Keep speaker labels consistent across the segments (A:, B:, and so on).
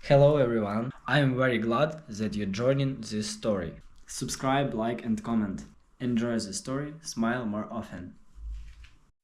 A: Hello everyone, I am very glad that you're joining this story. Subscribe, like and comment. Enjoy the story, smile more often.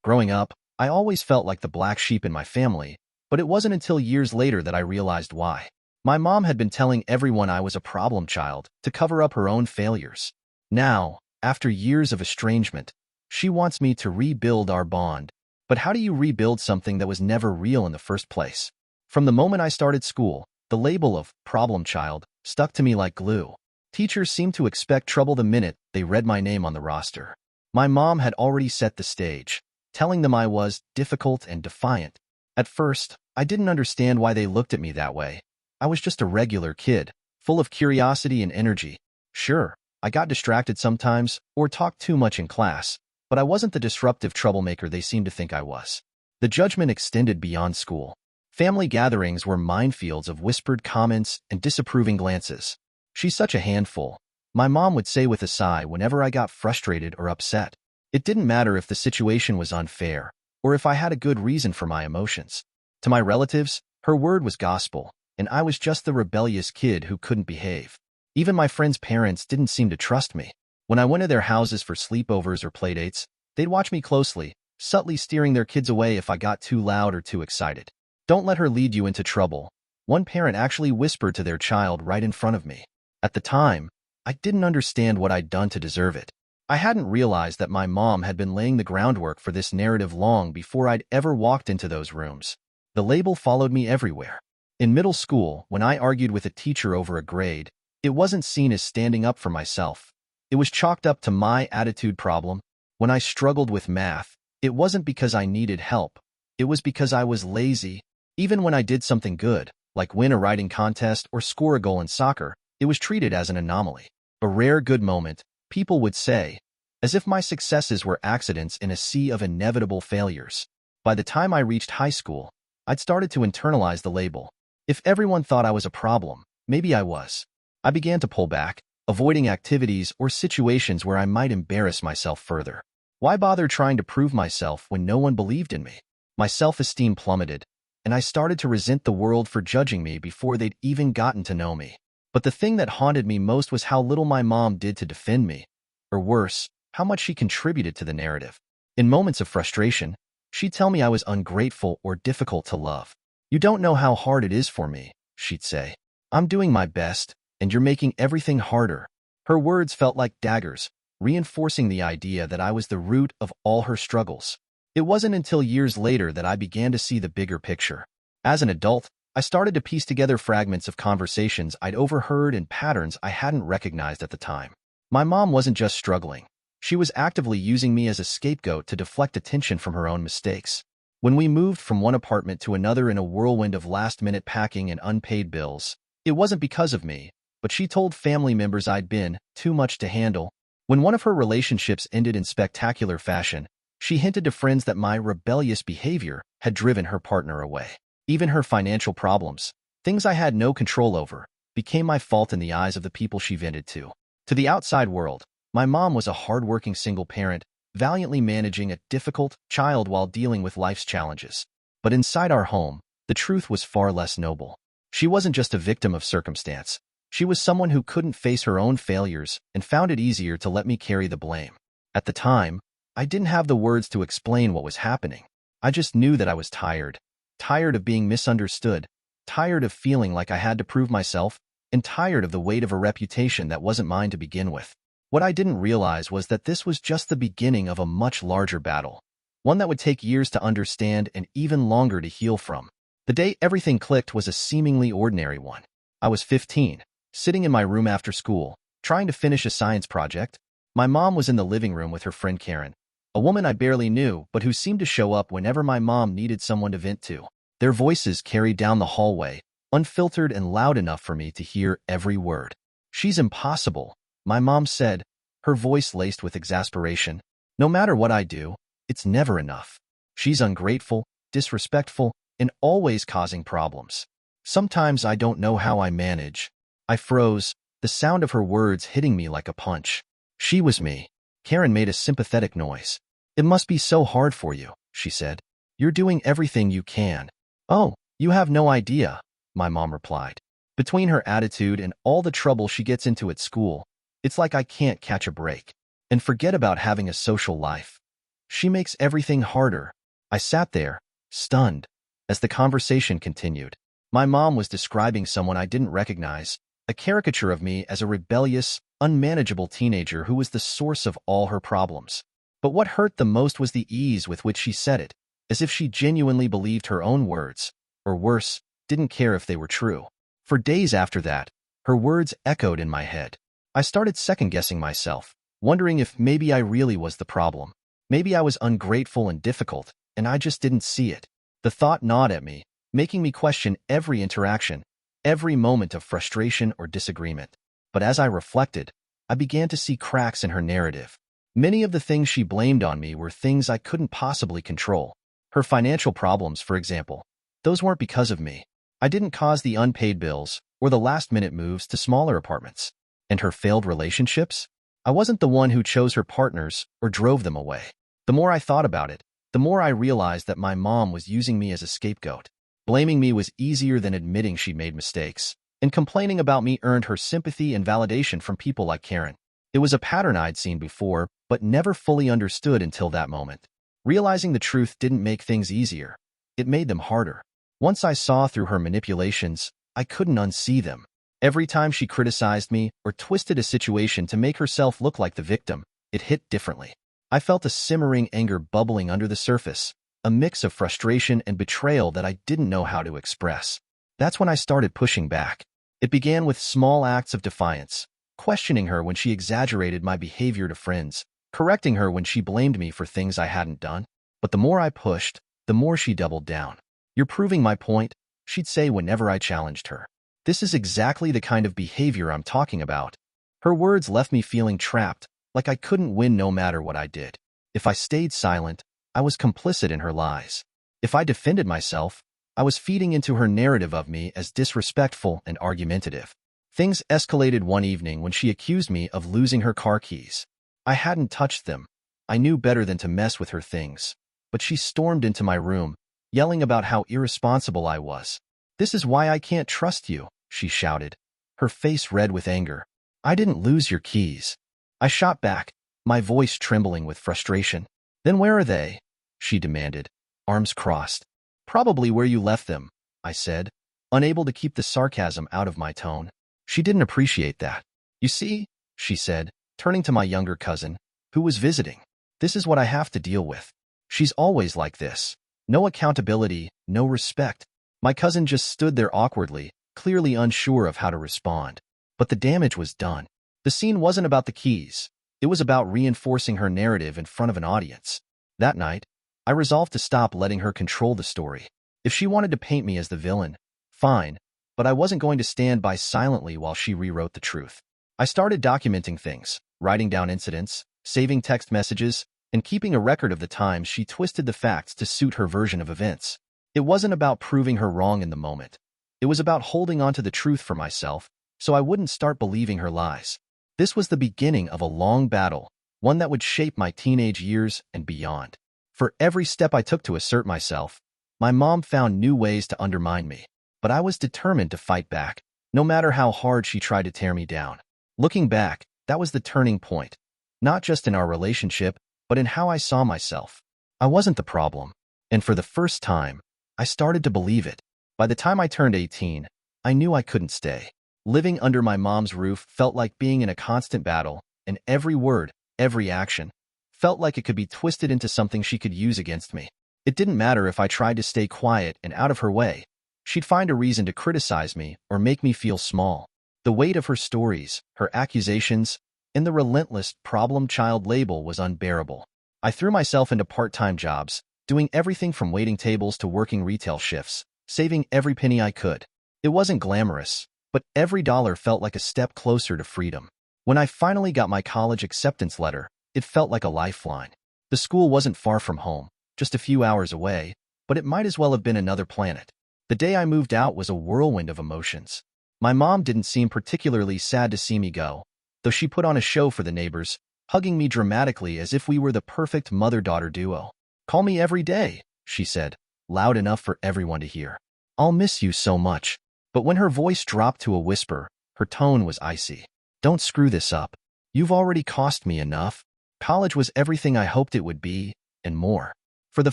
B: Growing up, I always felt like the black sheep in my family, but it wasn't until years later that I realized why. My mom had been telling everyone I was a problem child to cover up her own failures. Now, after years of estrangement, she wants me to rebuild our bond. But how do you rebuild something that was never real in the first place? From the moment I started school, the label of problem child stuck to me like glue. Teachers seemed to expect trouble the minute they read my name on the roster. My mom had already set the stage, telling them I was difficult and defiant. At first, I didn't understand why they looked at me that way. I was just a regular kid, full of curiosity and energy. Sure, I got distracted sometimes or talked too much in class, but I wasn't the disruptive troublemaker they seemed to think I was. The judgment extended beyond school. Family gatherings were minefields of whispered comments and disapproving glances. "She's such a handful," my mom would say with a sigh whenever I got frustrated or upset. It didn't matter if the situation was unfair or if I had a good reason for my emotions. To my relatives, her word was gospel, and I was just the rebellious kid who couldn't behave. Even my friends' parents didn't seem to trust me. When I went to their houses for sleepovers or playdates, they'd watch me closely, subtly steering their kids away if I got too loud or too excited. "Don't let her lead you into trouble," one parent actually whispered to their child right in front of me. At the time, I didn't understand what I'd done to deserve it. I hadn't realized that my mom had been laying the groundwork for this narrative long before I'd ever walked into those rooms. The label followed me everywhere. In middle school, when I argued with a teacher over a grade, it wasn't seen as standing up for myself. It was chalked up to my attitude problem. When I struggled with math, it wasn't because I needed help. It was because I was lazy. Even when I did something good, like win a writing contest or score a goal in soccer, it was treated as an anomaly. A rare good moment, people would say, as if my successes were accidents in a sea of inevitable failures. By the time I reached high school, I'd started to internalize the label. If everyone thought I was a problem, maybe I was. I began to pull back, avoiding activities or situations where I might embarrass myself further. Why bother trying to prove myself when no one believed in me? My self-esteem plummeted, and I started to resent the world for judging me before they'd even gotten to know me. But the thing that haunted me most was how little my mom did to defend me, or worse, how much she contributed to the narrative. In moments of frustration, she'd tell me I was ungrateful or difficult to love. "You don't know how hard it is for me," she'd say. "I'm doing my best, and you're making everything harder." Her words felt like daggers, reinforcing the idea that I was the root of all her struggles. It wasn't until years later that I began to see the bigger picture. As an adult, I started to piece together fragments of conversations I'd overheard and patterns I hadn't recognized at the time. My mom wasn't just struggling. She was actively using me as a scapegoat to deflect attention from her own mistakes. When we moved from one apartment to another in a whirlwind of last-minute packing and unpaid bills, it wasn't because of me, but she told family members I'd been too much to handle. When one of her relationships ended in spectacular fashion, she hinted to friends that my rebellious behavior had driven her partner away. Even her financial problems, things I had no control over, became my fault in the eyes of the people she vented to. To the outside world, my mom was a hard-working single parent, valiantly managing a difficult child while dealing with life's challenges. But inside our home, the truth was far less noble. She wasn't just a victim of circumstance. She was someone who couldn't face her own failures and found it easier to let me carry the blame. At the time, I didn't have the words to explain what was happening. I just knew that I was tired. Tired of being misunderstood. Tired of feeling like I had to prove myself. And tired of the weight of a reputation that wasn't mine to begin with. What I didn't realize was that this was just the beginning of a much larger battle. One that would take years to understand and even longer to heal from. The day everything clicked was a seemingly ordinary one. I was 15, sitting in my room after school, trying to finish a science project. My mom was in the living room with her friend Karen, a woman I barely knew but who seemed to show up whenever my mom needed someone to vent to. Their voices carried down the hallway, unfiltered and loud enough for me to hear every word. "She's impossible," my mom said, her voice laced with exasperation. "No matter what I do, it's never enough. She's ungrateful, disrespectful, and always causing problems. Sometimes I don't know how I manage." I froze, the sound of her words hitting me like a punch. "She was me." Karen made a sympathetic noise. "It must be so hard for you," she said. "You're doing everything you can." "Oh, you have no idea," my mom replied. Between her attitude and all the trouble she gets into at school, it's like I can't catch a break. And forget about having a social life. She makes everything harder. I sat there, stunned, as the conversation continued. My mom was describing someone I didn't recognize, a caricature of me as a rebellious, unmanageable teenager who was the source of all her problems. But what hurt the most was the ease with which she said it, as if she genuinely believed her own words, or worse, didn't care if they were true. For days after that, her words echoed in my head. I started second-guessing myself, wondering if maybe I really was the problem. Maybe I was ungrateful and difficult, and I just didn't see it. The thought gnawed at me, making me question every interaction, every moment of frustration or disagreement. But as I reflected, I began to see cracks in her narrative. Many of the things she blamed on me were things I couldn't possibly control. Her financial problems, for example. Those weren't because of me. I didn't cause the unpaid bills or the last-minute moves to smaller apartments. And her failed relationships? I wasn't the one who chose her partners or drove them away. The more I thought about it, the more I realized that my mom was using me as a scapegoat. Blaming me was easier than admitting she'd made mistakes, and complaining about me earned her sympathy and validation from people like Karen. It was a pattern I'd seen before, but never fully understood until that moment. Realizing the truth didn't make things easier. It made them harder. Once I saw through her manipulations, I couldn't unsee them. Every time she criticized me or twisted a situation to make herself look like the victim, it hit differently. I felt a simmering anger bubbling under the surface, a mix of frustration and betrayal that I didn't know how to express. That's when I started pushing back. It began with small acts of defiance, questioning her when she exaggerated my behavior to friends, correcting her when she blamed me for things I hadn't done. But the more I pushed, the more she doubled down. "You're proving my point," she'd say whenever I challenged her. "This is exactly the kind of behavior I'm talking about." Her words left me feeling trapped, like I couldn't win no matter what I did. If I stayed silent, I was complicit in her lies. If I defended myself, I was feeding into her narrative of me as disrespectful and argumentative. Things escalated one evening when she accused me of losing her car keys. I hadn't touched them. I knew better than to mess with her things. But she stormed into my room, yelling about how irresponsible I was. "This is why I can't trust you," she shouted, her face red with anger. "I didn't lose your keys." I shot back, my voice trembling with frustration. "Then where are they?" she demanded, arms crossed. "Probably where you left them," I said, unable to keep the sarcasm out of my tone. She didn't appreciate that. "You see," she said, turning to my younger cousin, who was visiting. "This is what I have to deal with. She's always like this. No accountability, no respect." My cousin just stood there awkwardly, clearly unsure of how to respond. But the damage was done. The scene wasn't about the keys. It was about reinforcing her narrative in front of an audience. That night, I resolved to stop letting her control the story. If she wanted to paint me as the villain, fine, but I wasn't going to stand by silently while she rewrote the truth. I started documenting things, writing down incidents, saving text messages, and keeping a record of the times she twisted the facts to suit her version of events. It wasn't about proving her wrong in the moment. It was about holding on to the truth for myself, so I wouldn't start believing her lies. This was the beginning of a long battle, one that would shape my teenage years and beyond. For every step I took to assert myself, my mom found new ways to undermine me. But I was determined to fight back, no matter how hard she tried to tear me down. Looking back, that was the turning point. Not just in our relationship, but in how I saw myself. I wasn't the problem. And for the first time, I started to believe it. By the time I turned 18, I knew I couldn't stay. Living under my mom's roof felt like being in a constant battle, and every word, every action, felt like it could be twisted into something she could use against me. It didn't matter if I tried to stay quiet and out of her way. She'd find a reason to criticize me or make me feel small. The weight of her stories, her accusations, and the relentless problem child label was unbearable. I threw myself into part-time jobs, doing everything from waiting tables to working retail shifts, saving every penny I could. It wasn't glamorous, but every dollar felt like a step closer to freedom. When I finally got my college acceptance letter, it felt like a lifeline. The school wasn't far from home, just a few hours away, but it might as well have been another planet. The day I moved out was a whirlwind of emotions. My mom didn't seem particularly sad to see me go, though she put on a show for the neighbors, hugging me dramatically as if we were the perfect mother-daughter duo. "Call me every day," she said, loud enough for everyone to hear. "I'll miss you so much." But when her voice dropped to a whisper, her tone was icy. Don't screw this up. You've already cost me enough. College was everything I hoped it would be, and more. For the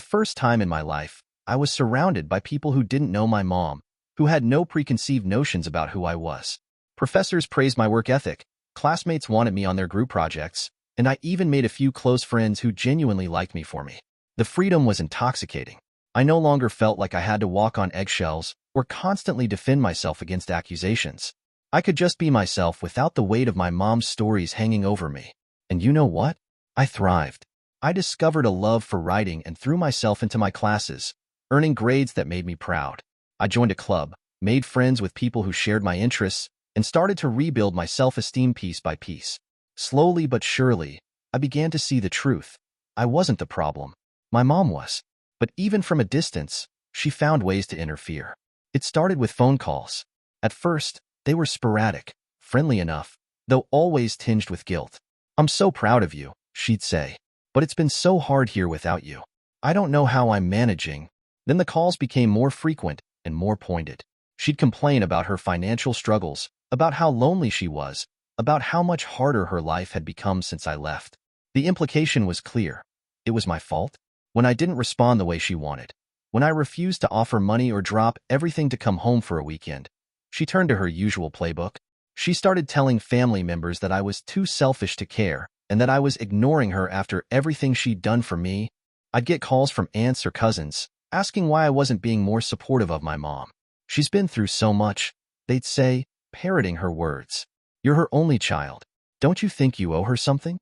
B: first time in my life, I was surrounded by people who didn't know my mom, who had no preconceived notions about who I was. Professors praised my work ethic, classmates wanted me on their group projects, and I even made a few close friends who genuinely liked me for me. The freedom was intoxicating. I no longer felt like I had to walk on eggshells or constantly defend myself against accusations. I could just be myself without the weight of my mom's stories hanging over me. And you know what? I thrived. I discovered a love for writing and threw myself into my classes, earning grades that made me proud. I joined a club, made friends with people who shared my interests, and started to rebuild my self-esteem piece by piece. Slowly but surely, I began to see the truth. I wasn't the problem. My mom was. But even from a distance, she found ways to interfere. It started with phone calls. At first, they were sporadic, friendly enough, though always tinged with guilt. I'm so proud of you, she'd say. But it's been so hard here without you. I don't know how I'm managing. Then the calls became more frequent and more pointed. She'd complain about her financial struggles, about how lonely she was, about how much harder her life had become since I left. The implication was clear. It was my fault. When I didn't respond the way she wanted, when I refused to offer money or drop everything to come home for a weekend, she turned to her usual playbook. She started telling family members that I was too selfish to care and that I was ignoring her after everything she'd done for me. I'd get calls from aunts or cousins, asking why I wasn't being more supportive of my mom. She's been through so much, they'd say, parroting her words. You're her only child. Don't you think you owe her something?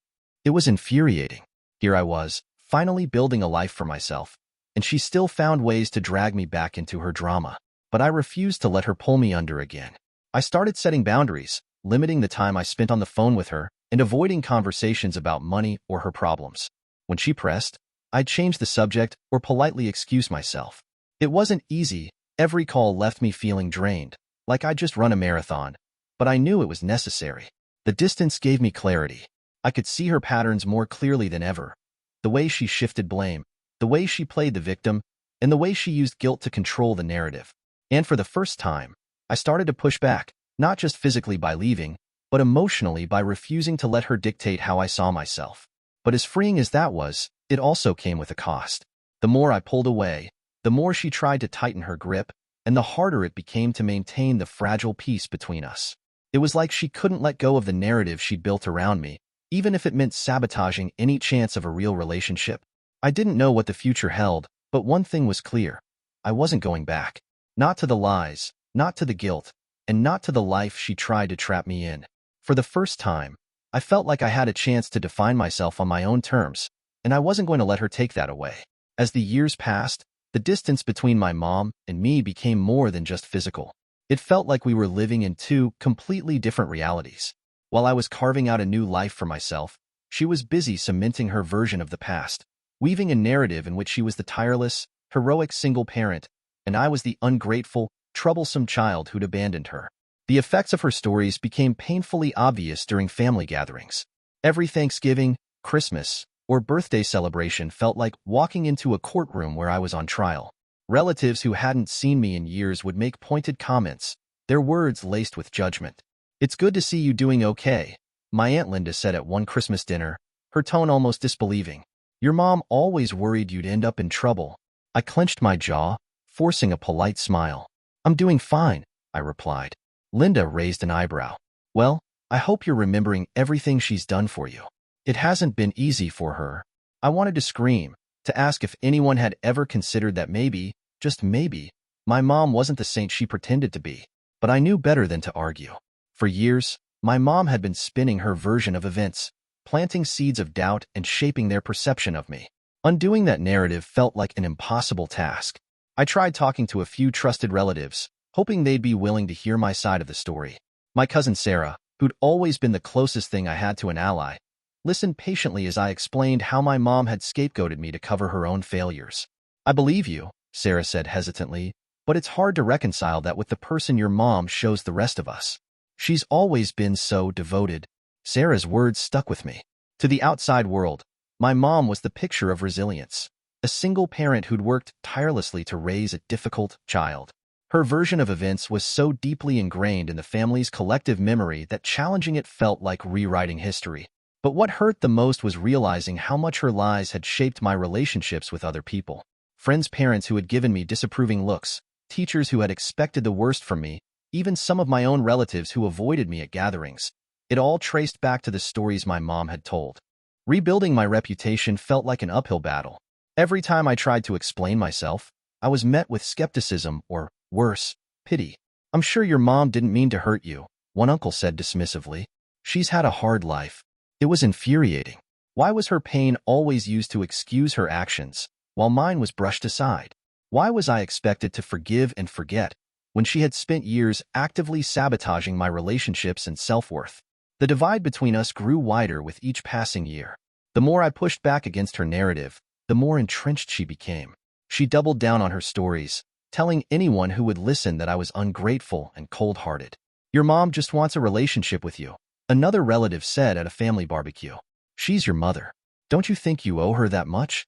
B: It was infuriating. Here I was, finally building a life for myself, and she still found ways to drag me back into her drama. But I refused to let her pull me under again. I started setting boundaries, limiting the time I spent on the phone with her, and avoiding conversations about money or her problems. When she pressed, I'd change the subject or politely excuse myself. It wasn't easy. Every call left me feeling drained, like I'd just run a marathon, but I knew it was necessary. The distance gave me clarity. I could see her patterns more clearly than ever. The way she shifted blame, the way she played the victim, and the way she used guilt to control the narrative. And for the first time, I started to push back, not just physically by leaving, but emotionally by refusing to let her dictate how I saw myself. But as freeing as that was, it also came with a cost. The more I pulled away, the more she tried to tighten her grip, and the harder it became to maintain the fragile peace between us. It was like she couldn't let go of the narrative she'd built around me, even if it meant sabotaging any chance of a real relationship. I didn't know what the future held, but one thing was clear. I wasn't going back. Not to the lies, not to the guilt, and not to the life she tried to trap me in. For the first time, I felt like I had a chance to define myself on my own terms, and I wasn't going to let her take that away. As the years passed, the distance between my mom and me became more than just physical. It felt like we were living in two completely different realities. While I was carving out a new life for myself, she was busy cementing her version of the past, weaving a narrative in which she was the tireless, heroic single parent, and I was the ungrateful, troublesome child who'd abandoned her. The effects of her stories became painfully obvious during family gatherings. Every Thanksgiving, Christmas, or birthday celebration felt like walking into a courtroom where I was on trial. Relatives who hadn't seen me in years would make pointed comments, their words laced with judgment. "It's good to see you doing okay," my Aunt Linda said at one Christmas dinner, her tone almost disbelieving. "Your mom always worried you'd end up in trouble." I clenched my jaw, forcing a polite smile. "I'm doing fine," I replied. Linda raised an eyebrow. "Well, I hope you're remembering everything she's done for you. It hasn't been easy for her." I wanted to scream, to ask if anyone had ever considered that maybe, just maybe, my mom wasn't the saint she pretended to be. But I knew better than to argue. For years, my mom had been spinning her version of events, planting seeds of doubt and shaping their perception of me. Undoing that narrative felt like an impossible task. I tried talking to a few trusted relatives, hoping they'd be willing to hear my side of the story. My cousin Sarah, who'd always been the closest thing I had to an ally, listened patiently as I explained how my mom had scapegoated me to cover her own failures. "I believe you," Sarah said hesitantly, "but it's hard to reconcile that with the person your mom shows the rest of us. She's always been so devoted." Sarah's words stuck with me. To the outside world, my mom was the picture of resilience, a single parent who'd worked tirelessly to raise a difficult child. Her version of events was so deeply ingrained in the family's collective memory that challenging it felt like rewriting history. But what hurt the most was realizing how much her lies had shaped my relationships with other people. Friends' parents who had given me disapproving looks, teachers who had expected the worst from me, even some of my own relatives who avoided me at gatherings. It all traced back to the stories my mom had told. Rebuilding my reputation felt like an uphill battle. Every time I tried to explain myself, I was met with skepticism or, worse, pity. "I'm sure your mom didn't mean to hurt you," one uncle said dismissively. "She's had a hard life." It was infuriating. Why was her pain always used to excuse her actions, while mine was brushed aside? Why was I expected to forgive and forget, when she had spent years actively sabotaging my relationships and self-worth? The divide between us grew wider with each passing year. The more I pushed back against her narrative, the more entrenched she became. She doubled down on her stories, telling anyone who would listen that I was ungrateful and cold-hearted. "Your mom just wants a relationship with you," another relative said at a family barbecue. "She's your mother. Don't you think you owe her that much?"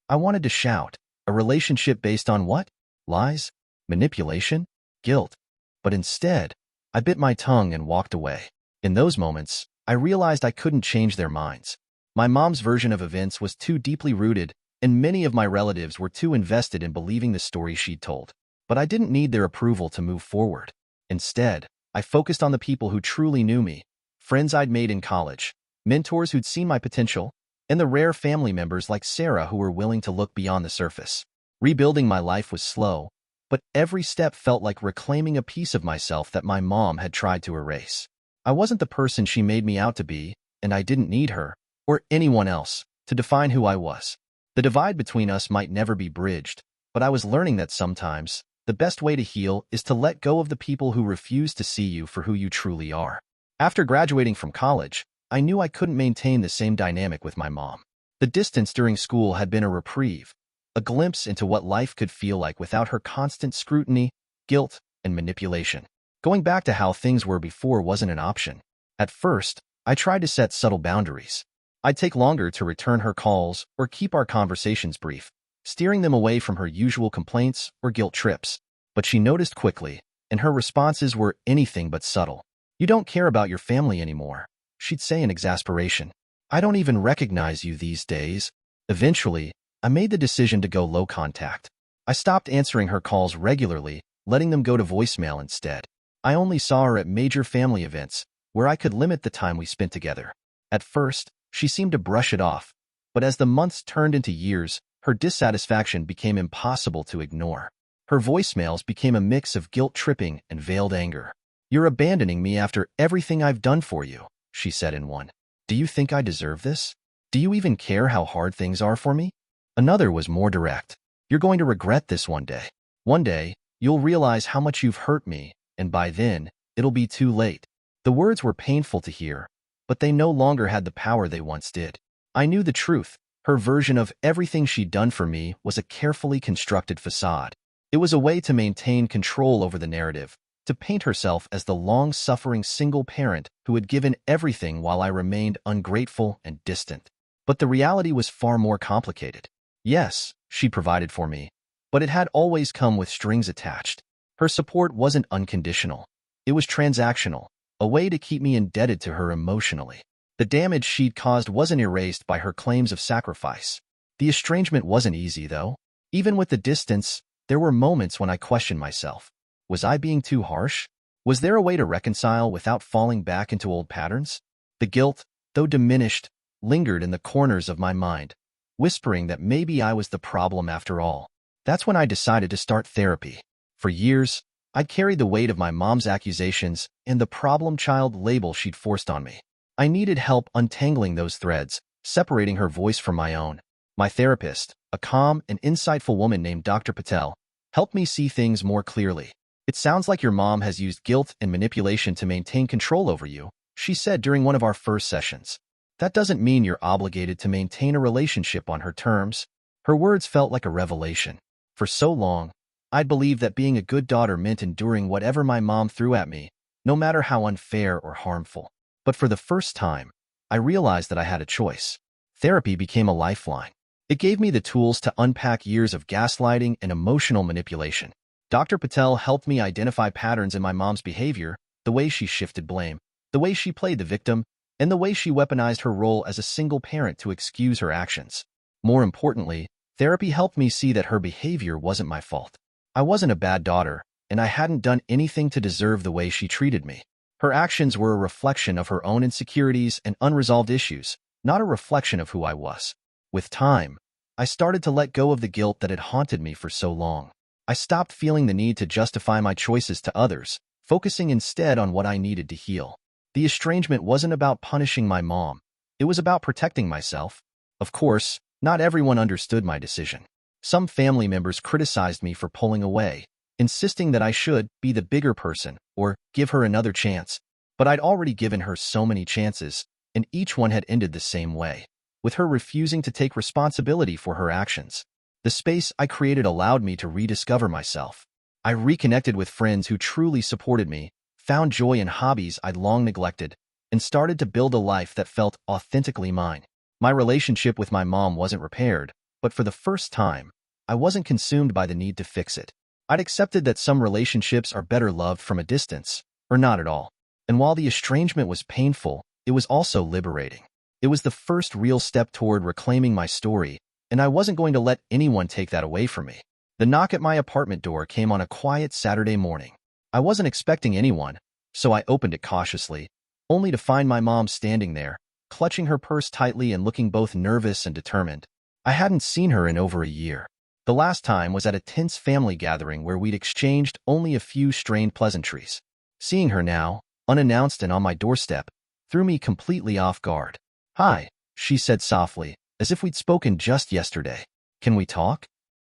B: I wanted to shout, "A relationship based on what? Lies? Manipulation? Guilt?" But instead, I bit my tongue and walked away. In those moments, I realized I couldn't change their minds. My mom's version of events was too deeply rooted, and many of my relatives were too invested in believing the story she'd told. But I didn't need their approval to move forward. Instead, I focused on the people who truly knew me, friends I'd made in college, mentors who'd seen my potential, and the rare family members like Sarah who were willing to look beyond the surface. Rebuilding my life was slow, but every step felt like reclaiming a piece of myself that my mom had tried to erase. I wasn't the person she made me out to be, and I didn't need her, or anyone else, to define who I was. The divide between us might never be bridged, but I was learning that sometimes, the best way to heal is to let go of the people who refuse to see you for who you truly are. After graduating from college, I knew I couldn't maintain the same dynamic with my mom. The distance during school had been a reprieve, a glimpse into what life could feel like without her constant scrutiny, guilt, and manipulation. Going back to how things were before wasn't an option. At first, I tried to set subtle boundaries. I'd take longer to return her calls or keep our conversations brief, steering them away from her usual complaints or guilt trips. But she noticed quickly, and her responses were anything but subtle. "You don't care about your family anymore," she'd say in exasperation. "I don't even recognize you these days." Eventually, I made the decision to go low contact. I stopped answering her calls regularly, letting them go to voicemail instead. I only saw her at major family events, where I could limit the time we spent together. At first, she seemed to brush it off, but as the months turned into years, her dissatisfaction became impossible to ignore. Her voicemails became a mix of guilt-tripping and veiled anger. "You're abandoning me after everything I've done for you," she said in one. "Do you think I deserve this? Do you even care how hard things are for me?" Another was more direct. "You're going to regret this one day. One day, you'll realize how much you've hurt me, and by then, it'll be too late." The words were painful to hear, but they no longer had the power they once did. I knew the truth. Her version of everything she'd done for me was a carefully constructed facade. It was a way to maintain control over the narrative, to paint herself as the long-suffering single parent who had given everything while I remained ungrateful and distant. But the reality was far more complicated. Yes, she provided for me, but it had always come with strings attached. Her support wasn't unconditional. It was transactional, a way to keep me indebted to her emotionally. The damage she'd caused wasn't erased by her claims of sacrifice. The estrangement wasn't easy, though. Even with the distance, there were moments when I questioned myself. Was I being too harsh? Was there a way to reconcile without falling back into old patterns? The guilt, though diminished, lingered in the corners of my mind, whispering that maybe I was the problem after all. That's when I decided to start therapy. For years, I'd carried the weight of my mom's accusations and the problem child label she'd forced on me. I needed help untangling those threads, separating her voice from my own. My therapist, a calm and insightful woman named Dr. Patel, helped me see things more clearly. "It sounds like your mom has used guilt and manipulation to maintain control over you," she said during one of our first sessions. "That doesn't mean you're obligated to maintain a relationship on her terms." Her words felt like a revelation. For so long, I'd believed that being a good daughter meant enduring whatever my mom threw at me, no matter how unfair or harmful. But for the first time, I realized that I had a choice. Therapy became a lifeline. It gave me the tools to unpack years of gaslighting and emotional manipulation. Dr. Patel helped me identify patterns in my mom's behavior, the way she shifted blame, the way she played the victim, and the way she weaponized her role as a single parent to excuse her actions. More importantly, therapy helped me see that her behavior wasn't my fault. I wasn't a bad daughter, and I hadn't done anything to deserve the way she treated me. Her actions were a reflection of her own insecurities and unresolved issues, not a reflection of who I was. With time, I started to let go of the guilt that had haunted me for so long. I stopped feeling the need to justify my choices to others, focusing instead on what I needed to heal. The estrangement wasn't about punishing my mom. It was about protecting myself. Of course, not everyone understood my decision. Some family members criticized me for pulling away, insisting that I should be the bigger person or give her another chance. But I'd already given her so many chances, and each one had ended the same way, with her refusing to take responsibility for her actions. The space I created allowed me to rediscover myself. I reconnected with friends who truly supported me, found joy in hobbies I'd long neglected, and started to build a life that felt authentically mine. My relationship with my mom wasn't repaired, but for the first time, I wasn't consumed by the need to fix it. I'd accepted that some relationships are better loved from a distance, or not at all. And while the estrangement was painful, it was also liberating. It was the first real step toward reclaiming my story, and I wasn't going to let anyone take that away from me. The knock at my apartment door came on a quiet Saturday morning. I wasn't expecting anyone, so I opened it cautiously, only to find my mom standing there, clutching her purse tightly and looking both nervous and determined. I hadn't seen her in over a year. The last time was at a tense family gathering where we'd exchanged only a few strained pleasantries. Seeing her now, unannounced and on my doorstep, threw me completely off guard. "Hi," she said softly, as if we'd spoken just yesterday. "Can we talk?"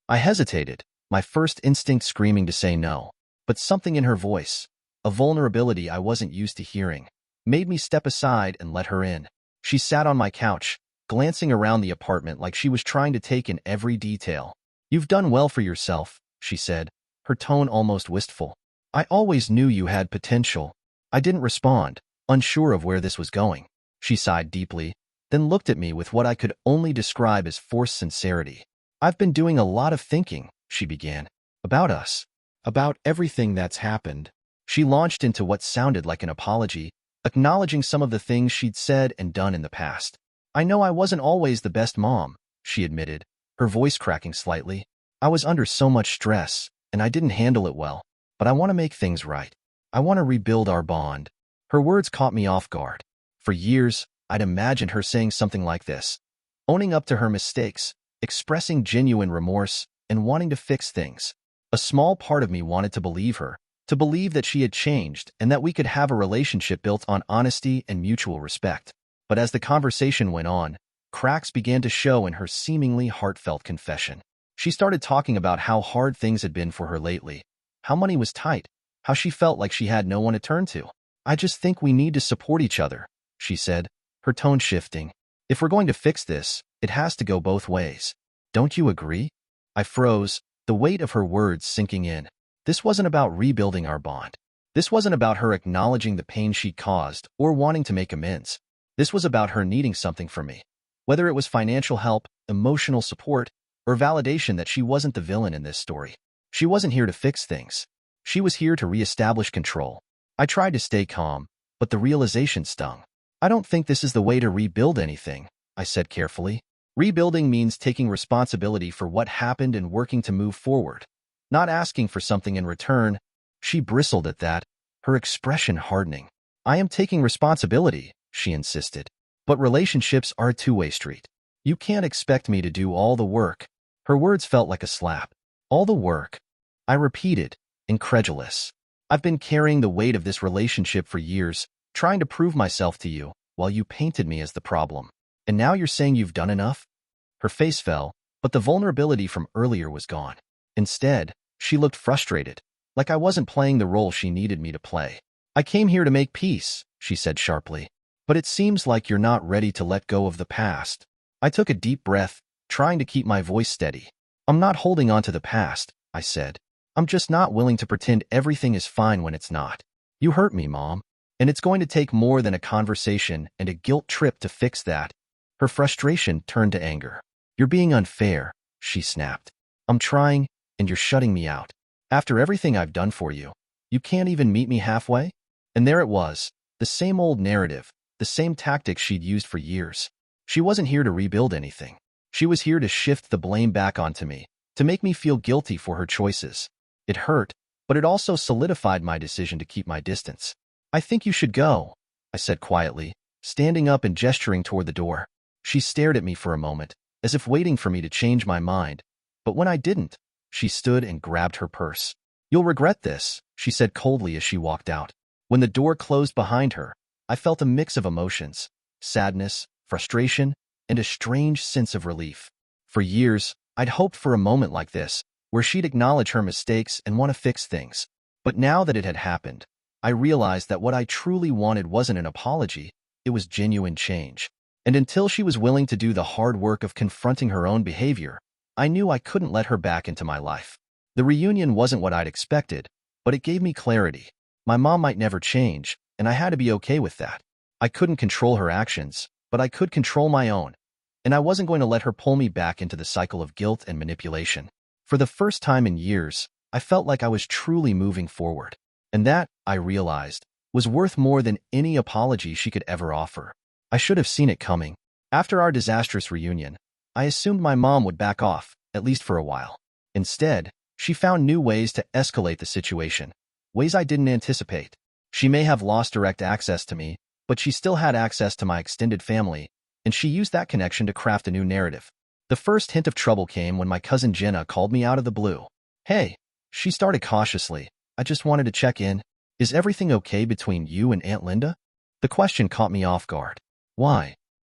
B: I hesitated, my first instinct screaming to say no. But something in her voice, a vulnerability I wasn't used to hearing, made me step aside and let her in. She sat on my couch, glancing around the apartment like she was trying to take in every detail. "You've done well for yourself," she said, her tone almost wistful. "I always knew you had potential." I didn't respond, unsure of where this was going. She sighed deeply, then looked at me with what I could only describe as forced sincerity. "I've been doing a lot of thinking," she began, "about us. About everything that's happened." She launched into what sounded like an apology, acknowledging some of the things she'd said and done in the past. "I know I wasn't always the best mom," she admitted, her voice cracking slightly. "I was under so much stress, and I didn't handle it well. But I want to make things right. I want to rebuild our bond." Her words caught me off guard. For years, I'd imagined her saying something like this, owning up to her mistakes, expressing genuine remorse, and wanting to fix things. A small part of me wanted to believe her, to believe that she had changed and that we could have a relationship built on honesty and mutual respect. But as the conversation went on, cracks began to show in her seemingly heartfelt confession. She started talking about how hard things had been for her lately, how money was tight, how she felt like she had no one to turn to. "I just think we need to support each other," she said, her tone shifting. "If we're going to fix this, it has to go both ways. Don't you agree?" I froze, the weight of her words sinking in. This wasn't about rebuilding our bond. This wasn't about her acknowledging the pain she'd caused or wanting to make amends. This was about her needing something from me. Whether it was financial help, emotional support, or validation that she wasn't the villain in this story. She wasn't here to fix things. She was here to reestablish control. I tried to stay calm, but the realization stung. "I don't think this is the way to rebuild anything," I said carefully. "Rebuilding means taking responsibility for what happened and working to move forward, not asking for something in return." She bristled at that, her expression hardening. "I am taking responsibility," she insisted. "But relationships are a two-way street. You can't expect me to do all the work." Her words felt like a slap. "All the work?" I repeated, incredulous. "I've been carrying the weight of this relationship for years, trying to prove myself to you, while you painted me as the problem. And now you're saying you've done enough?" Her face fell, but the vulnerability from earlier was gone. Instead, she looked frustrated, like I wasn't playing the role she needed me to play. "I came here to make peace," she said sharply. "But it seems like you're not ready to let go of the past." I took a deep breath, trying to keep my voice steady. "I'm not holding on to the past," I said. "I'm just not willing to pretend everything is fine when it's not. You hurt me, Mom, and it's going to take more than a conversation and a guilt trip to fix that." Her frustration turned to anger. "You're being unfair," she snapped. "I'm trying, and you're shutting me out." After everything I've done for you, you can't even meet me halfway? And there it was, the same old narrative, the same tactics she'd used for years. She wasn't here to rebuild anything. She was here to shift the blame back onto me, to make me feel guilty for her choices. It hurt, but it also solidified my decision to keep my distance. I think you should go, I said quietly, standing up and gesturing toward the door. She stared at me for a moment, as if waiting for me to change my mind. But when I didn't, she stood and grabbed her purse. You'll regret this, she said coldly as she walked out. When the door closed behind her, I felt a mix of emotions: sadness, frustration, and a strange sense of relief. For years, I'd hoped for a moment like this, where she'd acknowledge her mistakes and want to fix things. But now that it had happened, I realized that what I truly wanted wasn't an apology, it was genuine change. And until she was willing to do the hard work of confronting her own behavior, I knew I couldn't let her back into my life. The reunion wasn't what I'd expected, but it gave me clarity. My mom might never change, and I had to be okay with that. I couldn't control her actions, but I could control my own. And I wasn't going to let her pull me back into the cycle of guilt and manipulation. For the first time in years, I felt like I was truly moving forward. And that, I realized, was worth more than any apology she could ever offer. I should have seen it coming. After our disastrous reunion, I assumed my mom would back off, at least for a while. Instead, she found new ways to escalate the situation, ways I didn't anticipate. She may have lost direct access to me, but she still had access to my extended family, and she used that connection to craft a new narrative. The first hint of trouble came when my cousin Jenna called me out of the blue. Hey, she started cautiously. I just wanted to check in. Is everything okay between you and Aunt Linda? The question caught me off guard. Why?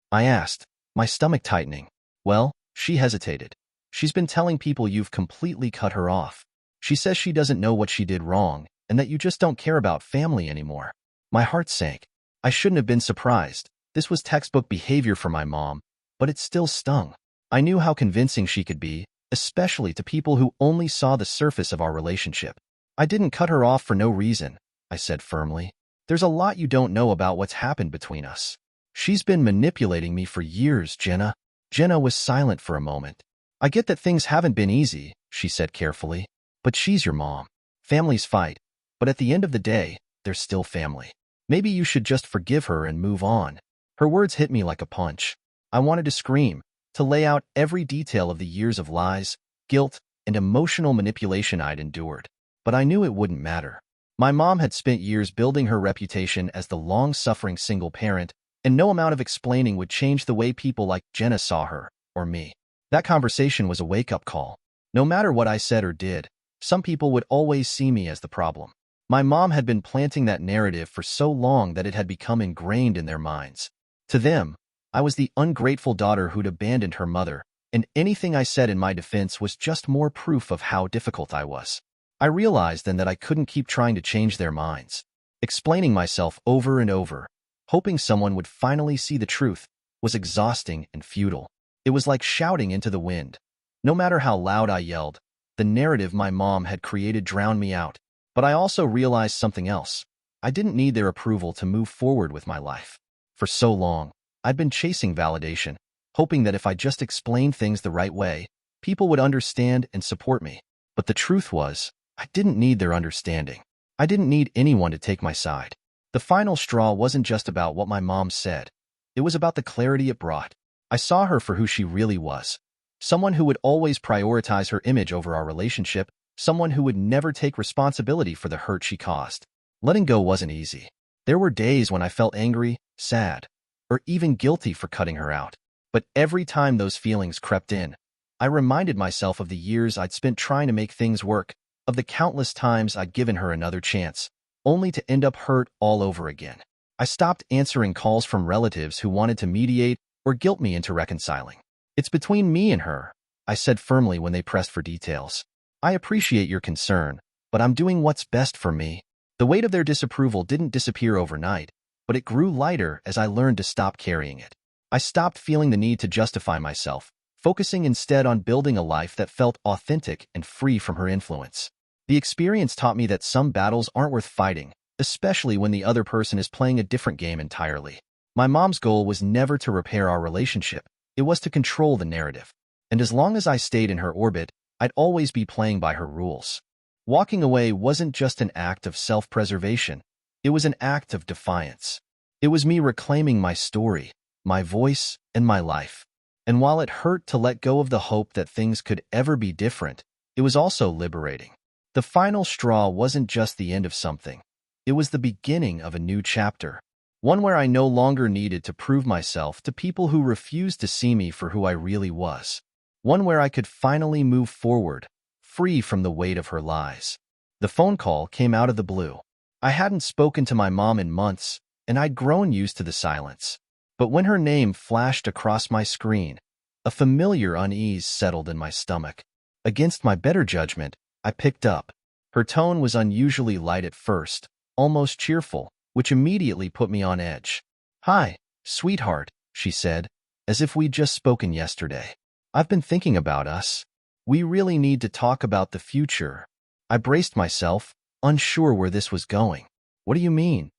B: I asked, my stomach tightening. Well, she hesitated. She's been telling people you've completely cut her off. She says she doesn't know what she did wrong, and that you just don't care about family anymore. My heart sank. I shouldn't have been surprised. This was textbook behavior for my mom, but it still stung. I knew how convincing she could be, especially to people who only saw the surface of our relationship. I didn't cut her off for no reason, I said firmly. There's a lot you don't know about what's happened between us. She's been manipulating me for years, Jenna. Jenna was silent for a moment. I get that things haven't been easy, she said carefully, but she's your mom. Families fight, but at the end of the day, they're still family. Maybe you should just forgive her and move on. Her words hit me like a punch. I wanted to scream, to lay out every detail of the years of lies, guilt, and emotional manipulation I'd endured. But I knew it wouldn't matter. My mom had spent years building her reputation as the long-suffering single parent, and no amount of explaining would change the way people like Jenna saw her, or me. That conversation was a wake-up call. No matter what I said or did, some people would always see me as the problem. My mom had been planting that narrative for so long that it had become ingrained in their minds. To them, I was the ungrateful daughter who'd abandoned her mother, and anything I said in my defense was just more proof of how difficult I was. I realized then that I couldn't keep trying to change their minds. Explaining myself over and over, hoping someone would finally see the truth, was exhausting and futile. It was like shouting into the wind. No matter how loud I yelled, the narrative my mom had created drowned me out. But I also realized something else. I didn't need their approval to move forward with my life. For so long, I'd been chasing validation, hoping that if I just explained things the right way, people would understand and support me. But the truth was, I didn't need their understanding. I didn't need anyone to take my side. The final straw wasn't just about what my mom said. It was about the clarity it brought. I saw her for who she really was. Someone who would always prioritize her image over our relationship, someone who would never take responsibility for the hurt she caused. Letting go wasn't easy. There were days when I felt angry, sad, or even guilty for cutting her out. But every time those feelings crept in, I reminded myself of the years I'd spent trying to make things work, of the countless times I'd given her another chance, only to end up hurt all over again. I stopped answering calls from relatives who wanted to mediate or guilt me into reconciling. It's between me and her, I said firmly when they pressed for details. I appreciate your concern, but I'm doing what's best for me. The weight of their disapproval didn't disappear overnight, but it grew lighter as I learned to stop carrying it. I stopped feeling the need to justify myself, focusing instead on building a life that felt authentic and free from her influence. The experience taught me that some battles aren't worth fighting, especially when the other person is playing a different game entirely. My mom's goal was never to repair our relationship. It was to control the narrative. And as long as I stayed in her orbit, I'd always be playing by her rules. Walking away wasn't just an act of self-preservation. It was an act of defiance. It was me reclaiming my story, my voice, and my life. And while it hurt to let go of the hope that things could ever be different, it was also liberating. The final straw wasn't just the end of something. It was the beginning of a new chapter. One where I no longer needed to prove myself to people who refused to see me for who I really was. One where I could finally move forward, free from the weight of her lies. The phone call came out of the blue. I hadn't spoken to my mom in months, and I'd grown used to the silence. But when her name flashed across my screen, a familiar unease settled in my stomach. Against my better judgment, I picked up. Her tone was unusually light at first, almost cheerful, which immediately put me on edge. "Hi, sweetheart," she said, as if we'd just spoken yesterday. "I've been thinking about us. We really need to talk about the future." I braced myself, unsure where this was going. "What do you mean?"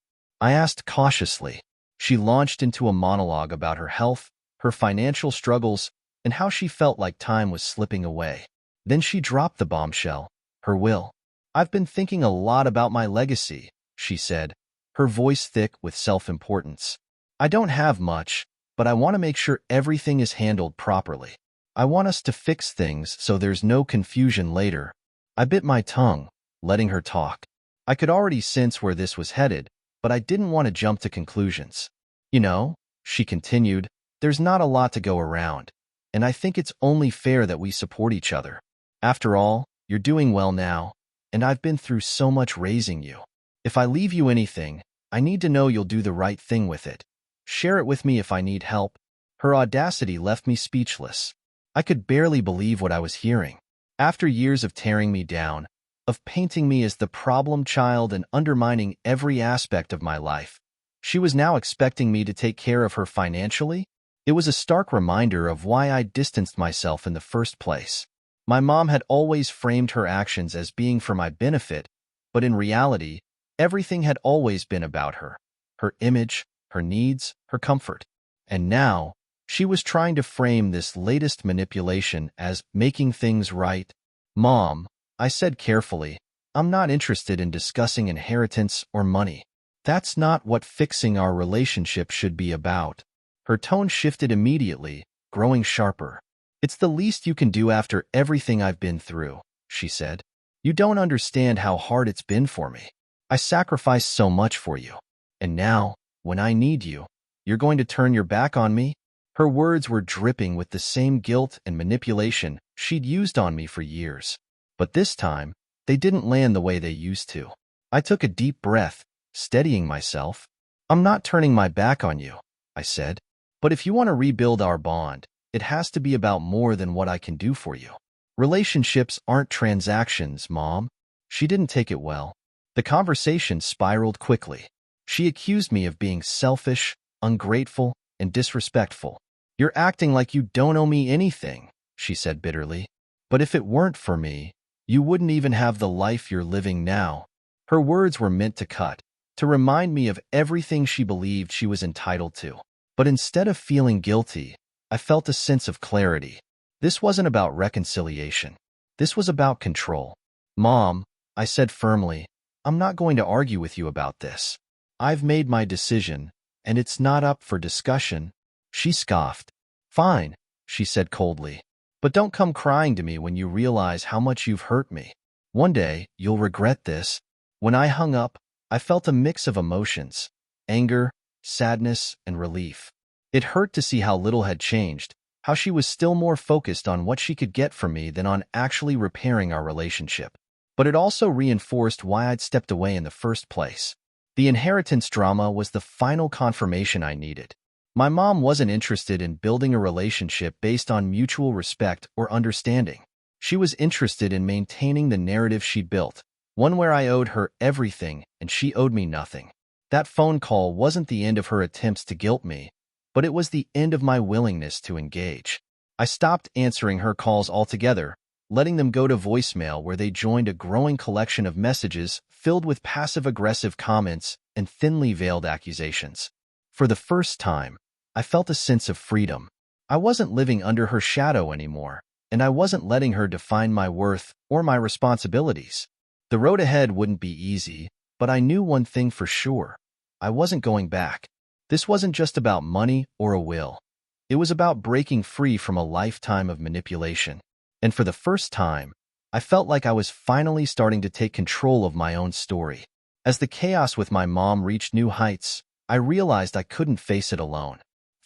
B: I asked cautiously. She launched into a monologue about her health, her financial struggles, and how she felt like time was slipping away. Then she dropped the bombshell, her will. "I've been thinking a lot about my legacy," she said, her voice thick with self-importance. "I don't have much, but I want to make sure everything is handled properly. I want us to fix things so there's no confusion later." I bit my tongue, letting her talk. I could already sense where this was headed, but I didn't want to jump to conclusions. "You know," she continued, "there's not a lot to go around, and I think it's only fair that we support each other. After all, you're doing well now, and I've been through so much raising you. If I leave you anything, I need to know you'll do the right thing with it. Share it with me if I need help." Her audacity left me speechless. I could barely believe what I was hearing. After years of tearing me down, of painting me as the problem child and undermining every aspect of my life, she was now expecting me to take care of her financially? It was a stark reminder of why I distanced myself in the first place. My mom had always framed her actions as being for my benefit, but in reality, everything had always been about her, her image, her needs, her comfort. And now, she was trying to frame this latest manipulation as making things right. "Mom," I said carefully, "I'm not interested in discussing inheritance or money. That's not what fixing our relationship should be about." Her tone shifted immediately, growing sharper. "It's the least you can do after everything I've been through," she said. "You don't understand how hard it's been for me. I sacrificed so much for you. And now, when I need you, you're going to turn your back on me?" Her words were dripping with the same guilt and manipulation she'd used on me for years. But this time, they didn't land the way they used to. I took a deep breath, steadying myself. "I'm not turning my back on you," I said. "But if you want to rebuild our bond, it has to be about more than what I can do for you. Relationships aren't transactions, Mom." She didn't take it well. The conversation spiraled quickly. She accused me of being selfish, ungrateful, and disrespectful. "You're acting like you don't owe me anything," she said bitterly. "But if it weren't for me, you wouldn't even have the life you're living now." Her words were meant to cut, to remind me of everything she believed she was entitled to. But instead of feeling guilty, I felt a sense of clarity. This wasn't about reconciliation. This was about control. "Mom," I said firmly, "I'm not going to argue with you about this. I've made my decision, and it's not up for discussion." She scoffed. "Fine," she said coldly. "But don't come crying to me when you realize how much you've hurt me. One day, you'll regret this." When I hung up, I felt a mix of emotions: anger, sadness, and relief. It hurt to see how little had changed, how she was still more focused on what she could get from me than on actually repairing our relationship. But it also reinforced why I'd stepped away in the first place. The inheritance drama was the final confirmation I needed. My mom wasn't interested in building a relationship based on mutual respect or understanding. She was interested in maintaining the narrative she'd built, one where I owed her everything and she owed me nothing. That phone call wasn't the end of her attempts to guilt me, but it was the end of my willingness to engage. I stopped answering her calls altogether, letting them go to voicemail where they joined a growing collection of messages filled with passive-aggressive comments and thinly veiled accusations. For the first time, I felt a sense of freedom. I wasn't living under her shadow anymore, and I wasn't letting her define my worth or my responsibilities. The road ahead wouldn't be easy, but I knew one thing for sure. I wasn't going back. This wasn't just about money or a will. It was about breaking free from a lifetime of manipulation. And for the first time, I felt like I was finally starting to take control of my own story. As the chaos with my mom reached new heights, I realized I couldn't face it alone.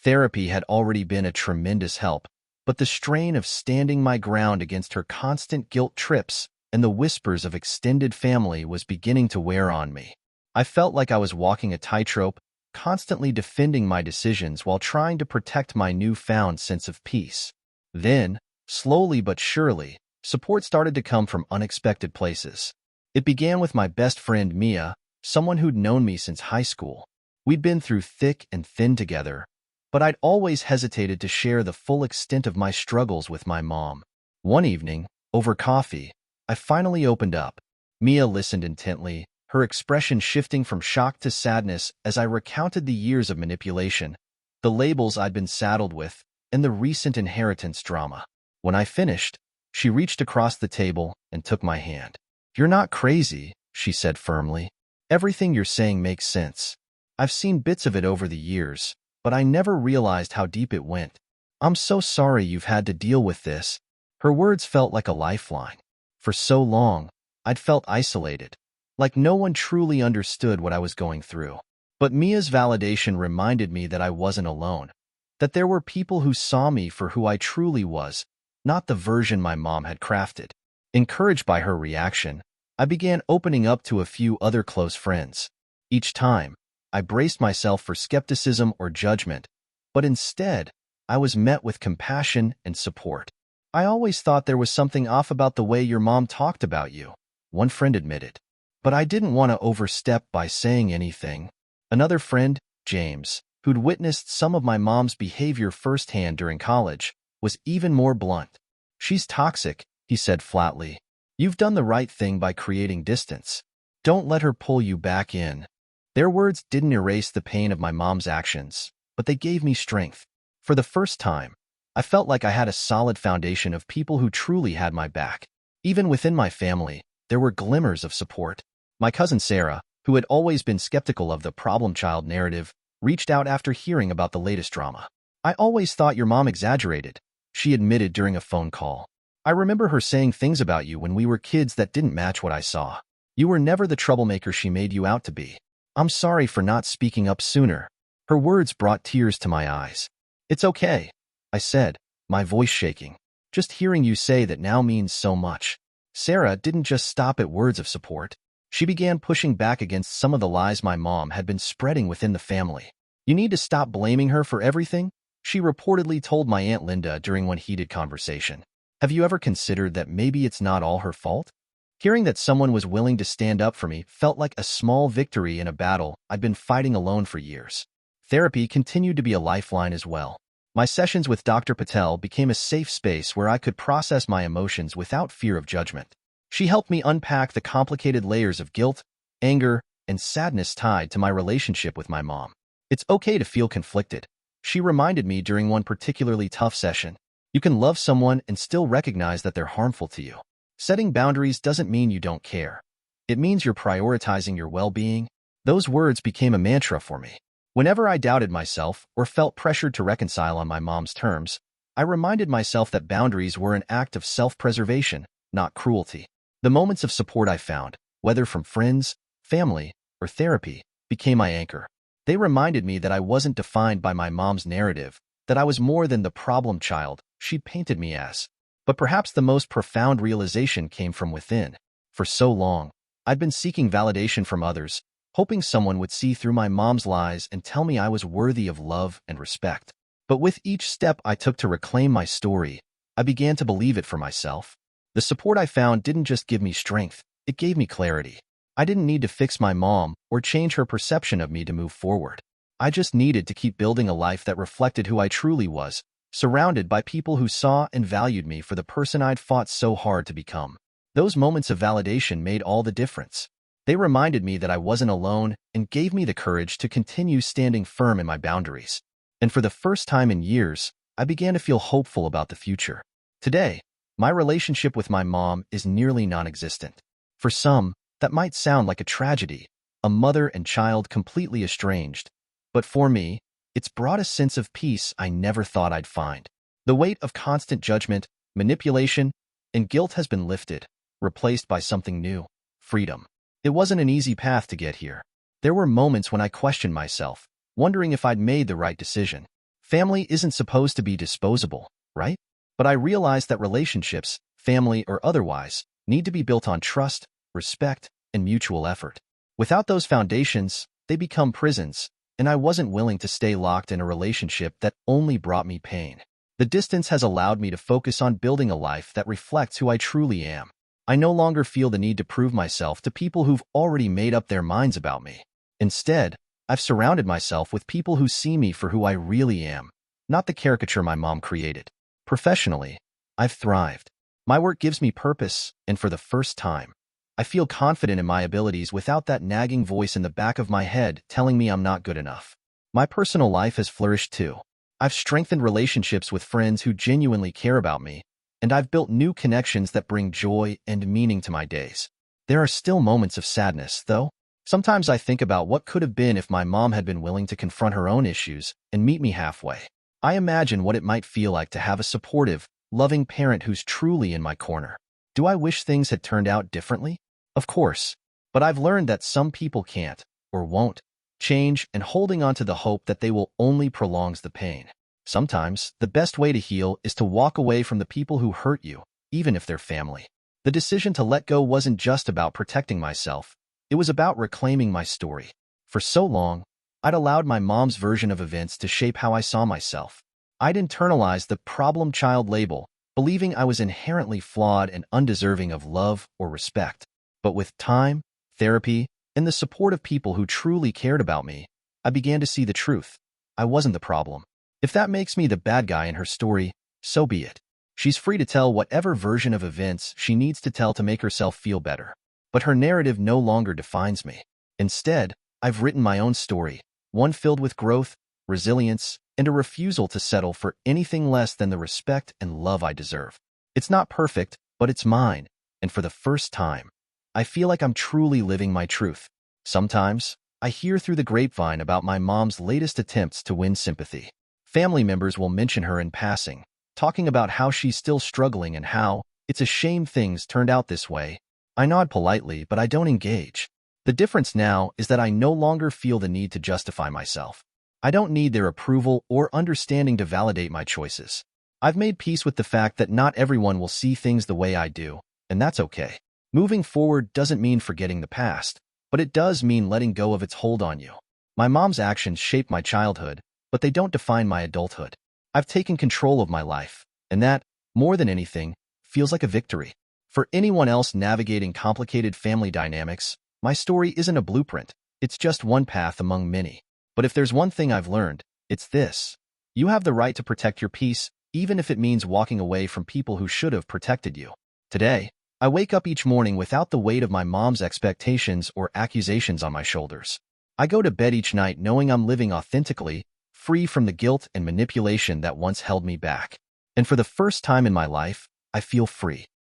B: Therapy had already been a tremendous help, but the strain of standing my ground against her constant guilt trips and the whispers of extended family was beginning to wear on me. I felt like I was walking a tightrope, constantly defending my decisions while trying to protect my newfound sense of peace. Then, slowly but surely, support started to come from unexpected places. It began with my best friend Mia, someone who'd known me since high school. We'd been through thick and thin together, but I'd always hesitated to share the full extent of my struggles with my mom. One evening, over coffee, I finally opened up. Mia listened intently, her expression shifting from shock to sadness as I recounted the years of manipulation, the labels I'd been saddled with, and the recent inheritance drama. When I finished, she reached across the table and took my hand. "You're not crazy," she said firmly. "Everything you're saying makes sense. I've seen bits of it over the years, but I never realized how deep it went. I'm so sorry you've had to deal with this." Her words felt like a lifeline. For so long, I'd felt isolated, like no one truly understood what I was going through. But Mia's validation reminded me that I wasn't alone, that there were people who saw me for who I truly was, not the version my mom had crafted. Encouraged by her reaction, I began opening up to a few other close friends. Each time, I braced myself for skepticism or judgment, but instead, I was met with compassion and support. "I always thought there was something off about the way your mom talked about you," one friend admitted. "But I didn't want to overstep by saying anything." Another friend, James, who'd witnessed some of my mom's behavior firsthand during college, was even more blunt. "She's toxic," he said flatly. "You've done the right thing by creating distance. Don't let her pull you back in." Their words didn't erase the pain of my mom's actions, but they gave me strength. For the first time, I felt like I had a solid foundation of people who truly had my back. Even within my family, there were glimmers of support. My cousin Sarah, who had always been skeptical of the problem child narrative, reached out after hearing about the latest drama. "I always thought your mom exaggerated," she admitted during a phone call. "I remember her saying things about you when we were kids that didn't match what I saw. You were never the troublemaker she made you out to be. I'm sorry for not speaking up sooner." Her words brought tears to my eyes. "It's okay," I said, my voice shaking. "Just hearing you say that now means so much." Sarah didn't just stop at words of support. She began pushing back against some of the lies my mom had been spreading within the family. "You need to stop blaming her for everything," she reportedly told my Aunt Linda during one heated conversation. "Have you ever considered that maybe it's not all her fault?" Hearing that someone was willing to stand up for me felt like a small victory in a battle I'd been fighting alone for years. Therapy continued to be a lifeline as well. My sessions with Dr. Patel became a safe space where I could process my emotions without fear of judgment. She helped me unpack the complicated layers of guilt, anger, and sadness tied to my relationship with my mom. "It's okay to feel conflicted," she reminded me during one particularly tough session. "You can love someone and still recognize that they're harmful to you. Setting boundaries doesn't mean you don't care. It means you're prioritizing your well-being." Those words became a mantra for me. Whenever I doubted myself or felt pressured to reconcile on my mom's terms, I reminded myself that boundaries were an act of self-preservation, not cruelty. The moments of support I found, whether from friends, family, or therapy, became my anchor. They reminded me that I wasn't defined by my mom's narrative, that I was more than the problem child she painted me as. But perhaps the most profound realization came from within. For so long, I'd been seeking validation from others, hoping someone would see through my mom's lies and tell me I was worthy of love and respect. But with each step I took to reclaim my story, I began to believe it for myself. The support I found didn't just give me strength, it gave me clarity. I didn't need to fix my mom or change her perception of me to move forward. I just needed to keep building a life that reflected who I truly was, surrounded by people who saw and valued me for the person I'd fought so hard to become. Those moments of validation made all the difference. They reminded me that I wasn't alone and gave me the courage to continue standing firm in my boundaries. And for the first time in years, I began to feel hopeful about the future. Today, my relationship with my mom is nearly non-existent. For some, that might sound like a tragedy, a mother and child completely estranged. But for me, it's brought a sense of peace I never thought I'd find. The weight of constant judgment, manipulation, and guilt has been lifted, replaced by something new: freedom. It wasn't an easy path to get here. There were moments when I questioned myself, wondering if I'd made the right decision. Family isn't supposed to be disposable, right? But I realized that relationships, family or otherwise, need to be built on trust, respect, and mutual effort. Without those foundations, they become prisons, and I wasn't willing to stay locked in a relationship that only brought me pain. The distance has allowed me to focus on building a life that reflects who I truly am. I no longer feel the need to prove myself to people who've already made up their minds about me. Instead, I've surrounded myself with people who see me for who I really am, not the caricature my mom created. Professionally, I've thrived. My work gives me purpose, and for the first time, I feel confident in my abilities without that nagging voice in the back of my head telling me I'm not good enough. My personal life has flourished too. I've strengthened relationships with friends who genuinely care about me, and I've built new connections that bring joy and meaning to my days. There are still moments of sadness, though. Sometimes I think about what could have been if my mom had been willing to confront her own issues and meet me halfway. I imagine what it might feel like to have a supportive, loving parent who's truly in my corner. Do I wish things had turned out differently? Of course, but I've learned that some people can't, or won't, change, and holding on to the hope that they will only prolongs the pain. Sometimes, the best way to heal is to walk away from the people who hurt you, even if they're family. The decision to let go wasn't just about protecting myself. It was about reclaiming my story. For so long, I'd allowed my mom's version of events to shape how I saw myself. I'd internalized the problem child label, believing I was inherently flawed and undeserving of love or respect. But with time, therapy, and the support of people who truly cared about me, I began to see the truth. I wasn't the problem. If that makes me the bad guy in her story, so be it. She's free to tell whatever version of events she needs to tell to make herself feel better. But her narrative no longer defines me. Instead, I've written my own story, one filled with growth, resilience, and a refusal to settle for anything less than the respect and love I deserve. It's not perfect, but it's mine, and for the first time, I feel like I'm truly living my truth. Sometimes, I hear through the grapevine about my mom's latest attempts to win sympathy. Family members will mention her in passing, talking about how she's still struggling and how it's a shame things turned out this way. I nod politely, but I don't engage. The difference now is that I no longer feel the need to justify myself. I don't need their approval or understanding to validate my choices. I've made peace with the fact that not everyone will see things the way I do, and that's okay. Moving forward doesn't mean forgetting the past, but it does mean letting go of its hold on you. My mom's actions shaped my childhood, but they don't define my adulthood. I've taken control of my life, and that, more than anything, feels like a victory. For anyone else navigating complicated family dynamics, my story isn't a blueprint. It's just one path among many. But if there's one thing I've learned, it's this. You have the right to protect your peace, even if it means walking away from people who should have protected you. Today, I wake up each morning without the weight of my mom's expectations or accusations on my shoulders. I go to bed each night knowing I'm living authentically, free from the guilt and manipulation that once held me back. And for the first time in my life, I feel free.